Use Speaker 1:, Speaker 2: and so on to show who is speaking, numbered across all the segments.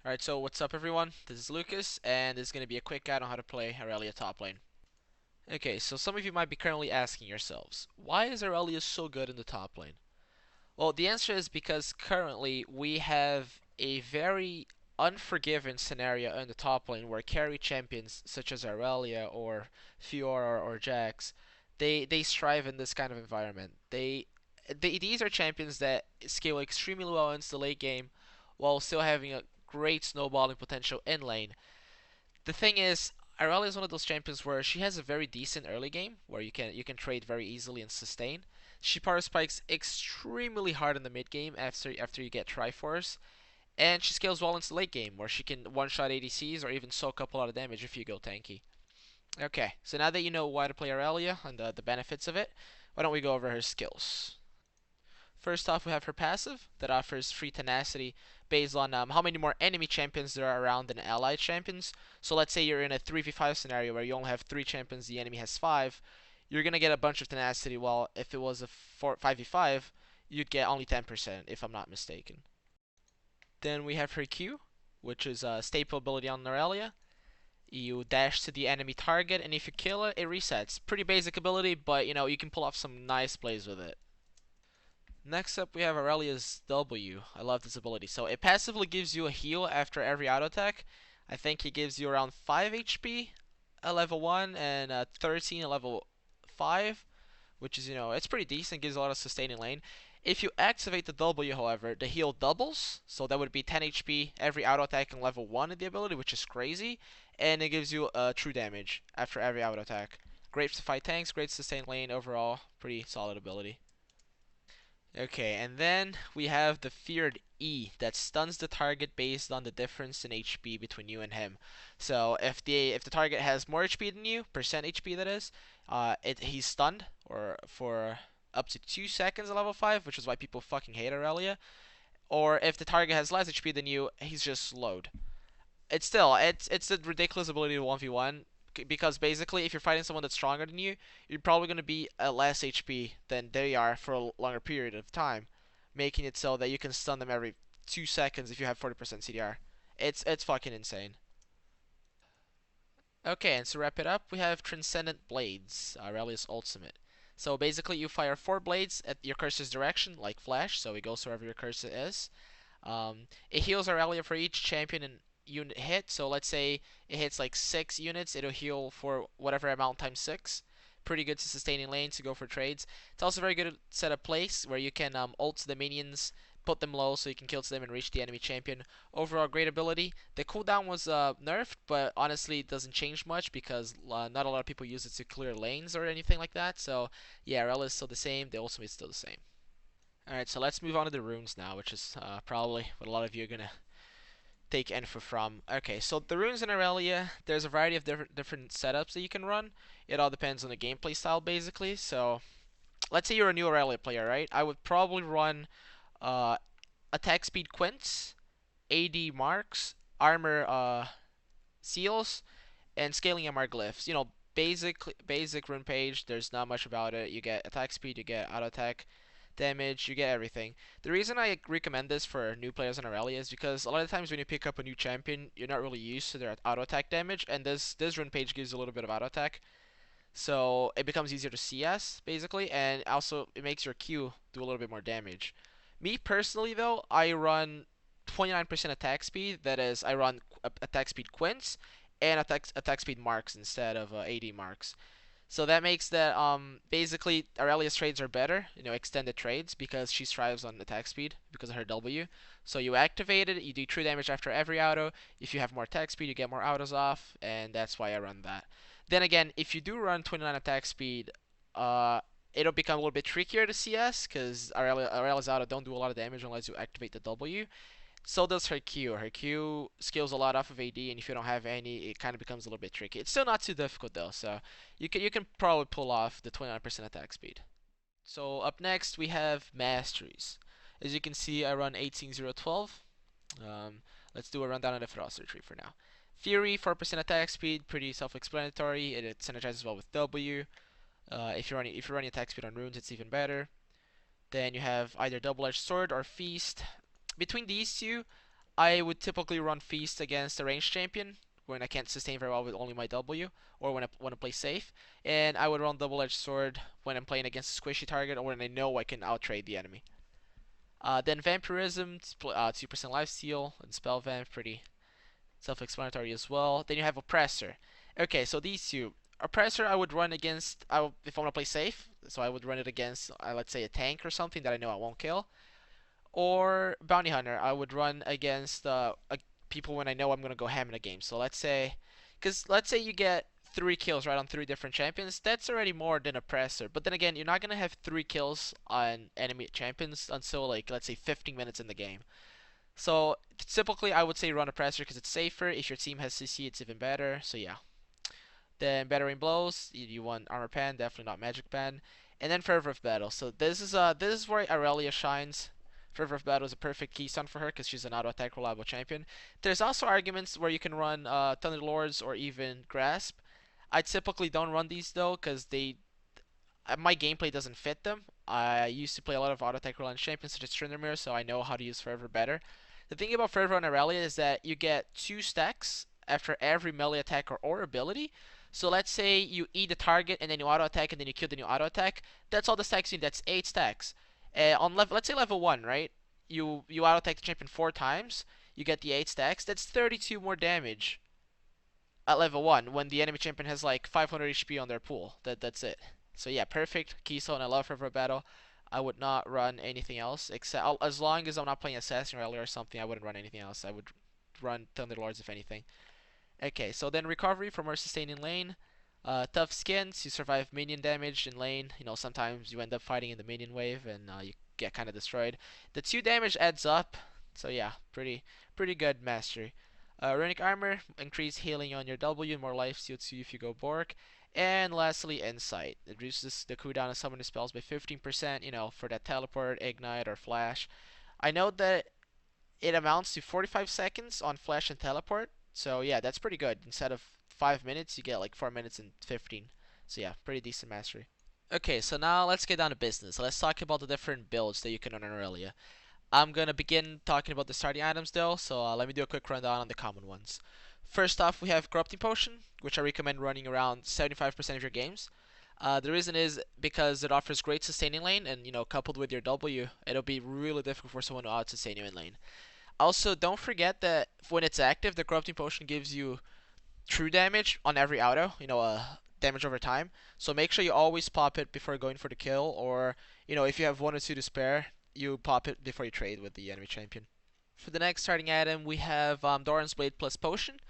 Speaker 1: Alright, so what's up everyone? This is Lucas, and this is going to be a quick guide on how to play Irelia top lane. Okay, so some of you might be currently asking yourselves, why is Irelia so good in the top lane? Well, the answer is because currently we have a very unforgiving scenario in the top lane where carry champions such as Irelia or Fiora or Jax, they strive in this kind of environment. These are champions that scale extremely well into the late game while still having a great snowballing potential in lane. The thing is, Irelia is one of those champions where she has a very decent early game where you can trade very easily and sustain. She power spikes extremely hard in the mid game after you get Triforce, and she scales well into the late game where she can one shot ADCs or even soak up a lot of damage if you go tanky. Okay, so now that you know why to play Irelia and the benefits of it, why don't we go over her skills? First off, we have her passive that offers free tenacity based on how many more enemy champions there are around than allied champions. So let's say you're in a 3v5 scenario where you only have 3 champions, the enemy has 5. You're going to get a bunch of tenacity, while if it was a 5v5, you'd get only 10%, if I'm not mistaken. Then we have her Q, which is a staple ability on Irelia. You dash to the enemy target, and if you kill it, it resets. Pretty basic ability, but you can pull off some nice plays with it. Next up, we have Irelia's W. I love this ability. So it passively gives you a heal after every auto attack. I think it gives you around 5 HP at level 1 and 13 at level 5, which is, it's pretty decent, gives a lot of sustaining lane. If you activate the W, however, the heal doubles, so that would be 10 HP every auto attack in level 1 of the ability, which is crazy, and it gives you true damage after every auto attack. Great to fight tanks, great to sustain lane, overall, pretty solid ability. Okay, and then we have the feared E that stuns the target based on the difference in HP between you and him. So if the target has more HP than you, percent HP that is, he's stunned or for up to 2 seconds at level 5, which is why people fucking hate Aurelia. Or if the target has less HP than you, he's just slowed. It's a ridiculous ability to 1v1 because basically if you're fighting someone that's stronger than you, you're probably going to be at less HP than they are for a longer period of time, making it so that you can stun them every 2 seconds if you have 40% CDR. It's fucking insane. Okay, and to wrap it up, we have Transcendent Blades, Aurelius Ultimate. So basically you fire 4 blades at your cursor's direction, like Flash, so it goes wherever your cursor is. It heals Aurelia for each champion and unit hit. So let's say it hits like 6 units, it'll heal for whatever amount times 6. Pretty good to sustaining lanes to go for trades. It's also very good at set up place where you can ult the minions, put them low so you can kill them and reach the enemy champion. Overall, great ability. The cooldown was nerfed, but honestly, it doesn't change much because not a lot of people use it to clear lanes or anything like that. So yeah, Rel is still the same. The ultimate is still the same. Alright, so let's move on to the runes now, which is probably what a lot of you are gonna take info from. Okay, so the runes in Irelia, there's a variety of different setups that you can run. It all depends on the gameplay style, basically. So let's say you're a new Irelia player, right? I would probably run uh, attack speed quints, AD marks, armor seals, and scaling MR glyphs. Basic rune page. There's not much about it. You get attack speed, you get auto attack damage, you get everything. The reason I recommend this for new players in Irelia is because a lot of times when you pick up a new champion, you're not really used to their auto attack damage, and this rune page gives you a little bit of auto attack. So it becomes easier to CS basically, and also it makes your Q do a little bit more damage. Me personally though, I run 29% attack speed. That is, I run attack speed quints and attack speed marks instead of AD marks. So that makes that basically Aurelia's trades are better, extended trades because she strives on attack speed because of her W. So you activate it, you do true damage after every auto. If you have more attack speed, you get more autos off, and that's why I run that. Then again, if you do run 29 attack speed, it'll become a little bit trickier to CS because Aurelia's auto don't do a lot of damage unless you activate the W. So does her Q. Her Q scales a lot off of AD, and if you don't have any, it kind of becomes a little bit tricky. It's still not too difficult though, so you can probably pull off the 29% attack speed. So up next we have Masteries. As you can see, I run 18012. Let's do a rundown of the Ferocity tree for now. Fury, 4% attack speed, pretty self-explanatory. It synergizes well with W. If you're running attack speed on runes, it's even better. Then you have either double-edged sword or feast. Between these two, I would typically run Feast against a ranged champion when I can't sustain very well with only my W, or when I want to play safe. And I would run Double-Edged Sword when I'm playing against a squishy target or when I know I can outtrade the enemy. Then Vampirism, 2% lifesteal, and Spell Vamp, pretty self-explanatory as well. Then you have Oppressor. Okay, so these two. Oppressor I would run against, if I want to play safe, so I would run it against, let's say, a tank or something that I know I won't kill. Or Bounty Hunter, I would run against people when I know I'm going to go ham in a game. So let's say you get 3 kills right on 3 different champions, that's already more than Oppressor. But then again, you're not going to have 3 kills on enemy champions until, like, let's say 15 minutes in the game. So typically I would say run Oppressor because it's safer. If your team has CC, it's even better. So yeah. Then Battering Blows, you want Armor Pen, definitely not Magic Pen. And then Fervor of Battle. So this is where Irelia shines. Fervor of Battle is a perfect keystone for her because she's an auto attack reliable champion. There's also arguments where you can run Thunder Lords or even Grasp. I typically don't run these though because my gameplay doesn't fit them. I used to play a lot of auto attack reliant champions such as Tryndamere, so I know how to use Fervor better. The thing about Fervor on Irelia is that you get 2 stacks after every melee attack or ability. So let's say you eat the target and then you auto attack and then you kill the new auto attack. That's all the stacks you need. That's 8 stacks. Let's say level 1, right? You auto attack the champion 4 times. You get the 8 stacks. That's 32 more damage at level 1 when the enemy champion has like 500 HP on their pool. That's it. So yeah, perfect keystone. I love Fervor Battle. I would not run anything else except as long as I'm not playing Assassin Rally or something. I wouldn't run anything else. I would run Thunder Lords if anything. Okay, so then recovery from our sustain in lane. Tough skins, you survive minion damage in lane. You know, sometimes you end up fighting in the minion wave and you get kind of destroyed. The 2 damage adds up, so yeah, pretty good mastery. Runic armor, increased healing on your W, more life steal 2 if you go Bork. And lastly, insight. It reduces the cooldown of summoning spells by 15%, you know, for that teleport, ignite, or flash. I know that it amounts to 45 seconds on flash and teleport. So yeah, that's pretty good. Instead of 5 minutes, you get like 4 minutes and 15. So yeah, pretty decent mastery. Okay, so now let's get down to business. Let's talk about the different builds that you can run earlier. I'm gonna begin talking about the starting items though, so let me do a quick rundown on the common ones. First off, we have Corrupting Potion, which I recommend running around 75% of your games. The reason is because it offers great sustaining lane, and you know, coupled with your W, it'll be really difficult for someone to out sustain you in lane. Also, don't forget that when it's active, the Corrupting Potion gives you true damage on every auto, you know, damage over time. So make sure you always pop it before going for the kill, or, you know, if you have 1 or 2 to spare, you pop it before you trade with the enemy champion. For the next starting item, we have Doran's Blade plus Potion.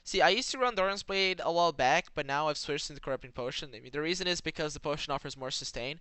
Speaker 1: See, I used to run Doran's Blade a while back, but now I've switched into Corrupting Potion. I mean, the reason is because the potion offers more sustain.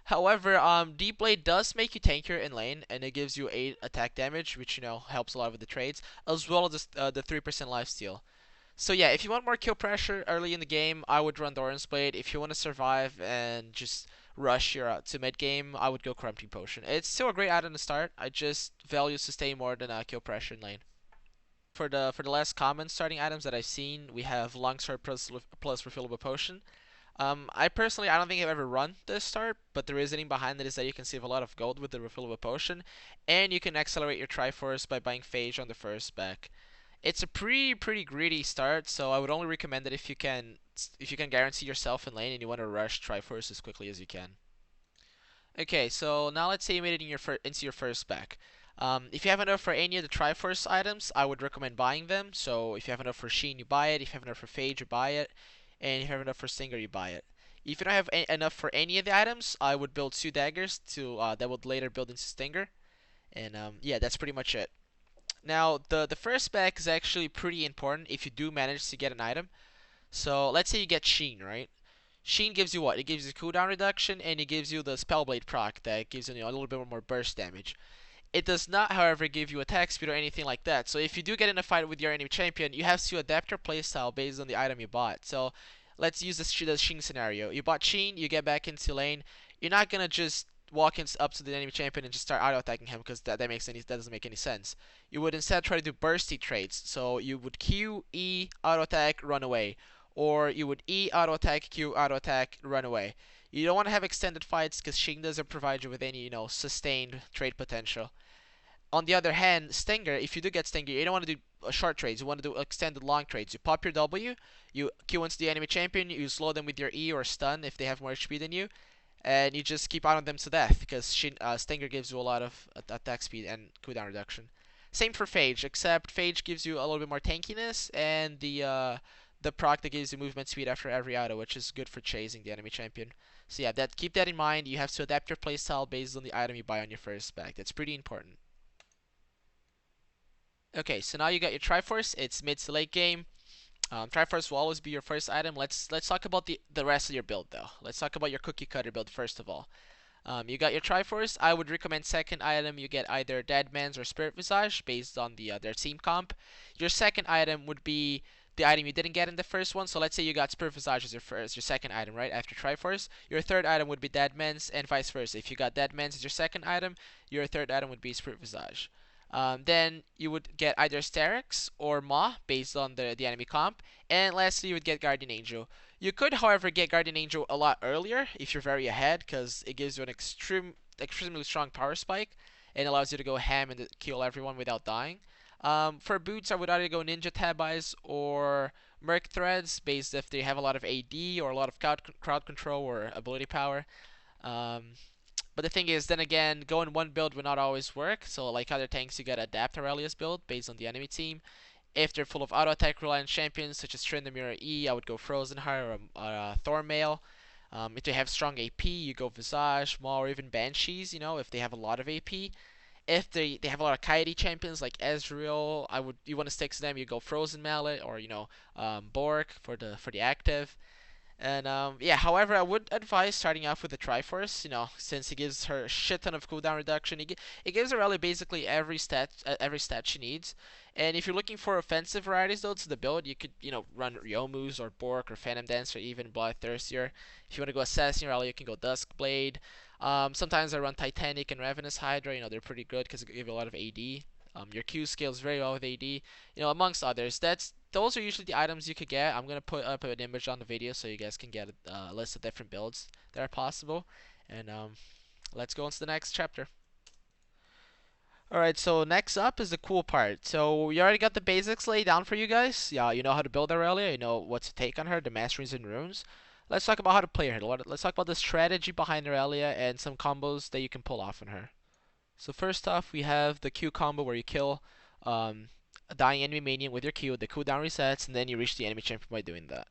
Speaker 1: However, Deep Blade does make you tankier in lane, and it gives you 8 attack damage, which, you know, helps a lot with the trades, as well as the 3% lifesteal. So yeah, if you want more kill pressure early in the game, I would run Doran's Blade. If you want to survive and just rush your to mid game, I would go Corrupting Potion. It's still a great item to start. I just value sustain more than kill pressure in lane. For the last common starting items that I've seen, we have Longsword plus Refillable Potion. I don't think I've ever run this start, but the reasoning behind it is that you can save a lot of gold with the refillable potion, and you can accelerate your Triforce by buying Phage on the first spec. It's a pretty greedy start, so I would only recommend it if you can guarantee yourself in lane and you want to rush Triforce as quickly as you can. Okay, so now let's say you made it into your first spec. If you have enough for any of the Triforce items, I would recommend buying them. So if you have enough for Sheen, you buy it. If you have enough for Phage, you buy it. And if you have enough for Stinger, you buy it. If you don't have enough for any of the items, I would build 2 daggers that would later build into Stinger. And yeah, that's pretty much it. Now, the first spec is actually pretty important if you do manage to get an item. So let's say you get Sheen, right? Sheen gives you what? It gives you cooldown reduction, and it gives you the Spellblade proc that gives you a little bit more burst damage. It does not, however, give you attack speed or anything like that. So if you do get in a fight with your enemy champion, you have to adapt your playstyle based on the item you bought. So let's use the Sheen scenario. You bought Sheen, you get back into lane. You're not gonna just up to the enemy champion and just start auto attacking him because that doesn't make any sense. You would instead try to do bursty trades. So you would Q, E, auto attack, run away, or you would E, auto attack, Q, auto attack, run away. You don't want to have extended fights because Sheen doesn't provide you with any, sustained trade potential. On the other hand, Stinger, if you do get Stinger, you don't want to do short trades. You want to do extended long trades. You pop your W, you Q into the enemy champion, you slow them with your E or stun if they have more HP than you, and you just keep on them to death because Stinger gives you a lot of attack speed and cooldown reduction. Same for Phage, except Phage gives you a little bit more tankiness and the proc that gives you movement speed after every auto, which is good for chasing the enemy champion. So yeah, keep that in mind. You have to adapt your playstyle based on the item you buy on your first spec. That's pretty important. Okay, so now you got your Triforce. It's mid to late game. Triforce will always be your first item. Let's talk about the rest of your build though. Let's talk about your cookie cutter build first of all. You got your Triforce. I would recommend second item you get either Dead Man's or Spirit Visage based on their team comp. Your second item would be the item you didn't get in the first one. So let's say you got Spirit Visage as your second item, right? After Triforce, your third item would be Dead Man's and vice versa. If you got Dead Man's as your second item, your third item would be Spirit Visage. Then you would get either Sterix or Maw based on the enemy comp. And lastly, you would get Guardian Angel. You could, however, get Guardian Angel a lot earlier if you're very ahead, because it gives you an extremely strong power spike and allows you to go ham and kill everyone without dying. For boots, I would either go Ninja Tabis or Merc Threads, based if they have a lot of AD or a lot of crowd control or ability power. Um, but the thing is, then again, going one build would not always work. So like other tanks, you gotta adapt Irelia's build based on the enemy team. If they're full of auto attack reliant champions such as Tryndamere or E, I would go Frozenheart or Thornmail. If they have strong AP, you go Visage, Maw, or even Banshees. If they have a lot of AP. If they have a lot of Coyote champions like Ezreal, you want to stick to them. You go Frozen Mallet or Bork for the active. And yeah, however, I would advise starting off with the Triforce, since it gives her a shit ton of cooldown reduction. It gives Irelia basically every stat she needs. And if you're looking for offensive varieties though to the build, you could run Youmu's or Bork or Phantom Dance or even Bloodthirster. If you want to go Assassin Irelia, you can go Duskblade. Sometimes I run Titanic and Ravenous Hydra. They're pretty good because they give you a lot of AD. Your Q scales very well with AD, amongst others. Those are usually the items you could get. I'm gonna put up an image on the video so you guys can get a list of different builds that are possible. And let's go on to the next chapter. Alright, so next up is the cool part. So we already got the basics laid down for you guys. Yeah, you know how to build Irelia, you know what to take on her, the Masteries and Runes. Let's talk about how to play her. Let's talk about the strategy behind Irelia and some combos that you can pull off on her. So first off, we have the Q combo where you kill a dying enemy minion with your Q, the cooldown resets, and then you reach the enemy champion by doing that.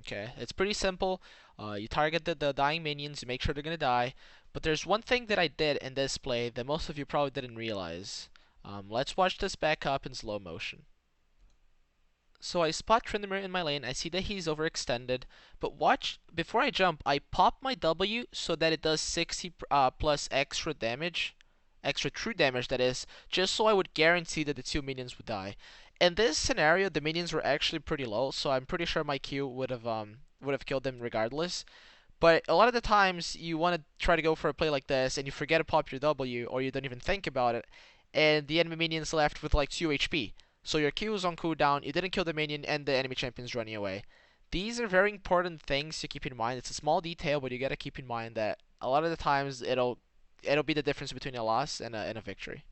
Speaker 1: Okay, it's pretty simple. You target the dying minions, you make sure they're gonna die. But there's one thing that I did in this play that most of you probably didn't realize. Let's watch this back up in slow motion. So I spot Tryndamere in my lane, I see that he's overextended, but watch, before I jump, I pop my W so that it does 60 plus extra damage, extra true damage that is, just so I would guarantee that the two minions would die. In this scenario, the minions were actually pretty low, so I'm pretty sure my Q would have killed them regardless. But a lot of the times you want to try to go for a play like this and you forget to pop your W or you don't even think about it, and the enemy minion's left with like 2 HP. So your Q is on cooldown, you didn't kill the minion, and the enemy champion's running away. These are very important things to keep in mind. It's a small detail, but you gotta keep in mind that a lot of the times it'll be the difference between a loss and a victory.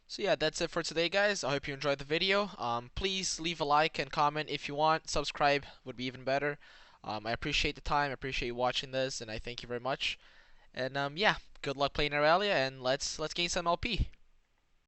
Speaker 1: So yeah, that's it for today, guys. I hope you enjoyed the video. Please leave a like and comment if you want. Subscribe would be even better. I appreciate the time. I appreciate you watching this, and I thank you very much. And yeah, good luck playing Irelia, and let's gain some LP.